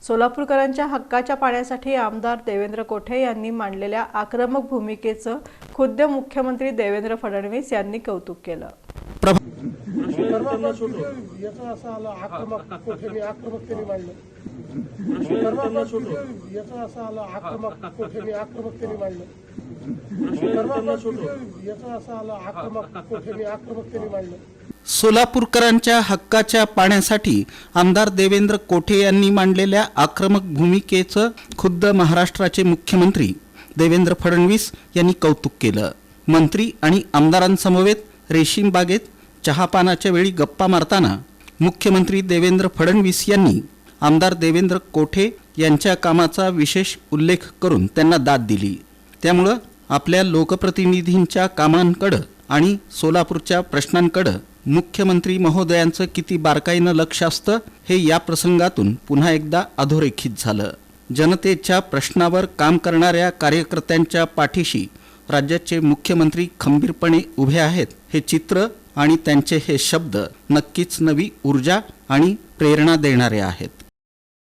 सोलापूरकरांच्या हक्काच्या पाण्यासाठी आमदार देवेंद्र कोठे यांनी मांडलेल्या आक्रमक भूमिकेचं खुद्द मुख्यमंत्री देवेंद्र फडणवीस यांनी कौतुक केलं। सोलापूरकरांच्या हक्काच्या पाण्यासाठी आमदार देवेंद्र कोठे यांनी मांडलेल्या आक्रमक भूमिकेचं खुद्द महाराष्ट्राचे मुख्यमंत्री देवेंद्र फडणवीस यांनी कौतुक केलं। मंत्री आणि आमदारांसमवेत रेशीम बागेत चहापानाच्या वेळी गप्पा मारताना मुख्यमंत्री देवेंद्र फडणवीस यांनी आमदार देवेंद्र कोठे यांच्या कामाचा विशेष उल्लेख करून त्यांना दाद दिली। त्यामुळे आपल्या लोकप्रतिनिधींच्या कामांकडे आणि सोलापूरच्या प्रश्नांकडे मुख्यमंत्री महोदयांचं किती बारकाईनं लक्ष असतं हे या प्रसंगातून पुन्हा एकदा अधोरेखित झालं। जनतेच्या प्रश्नावर काम करणाऱ्या कार्यकर्त्यांच्या पाठीशी राज्याचे मुख्यमंत्री खंबीरपणे उभे आहेत हे चित्र आणि त्यांचे हे शब्द नक्कीच नवी ऊर्जा आणि प्रेरणा देणारे आहेत।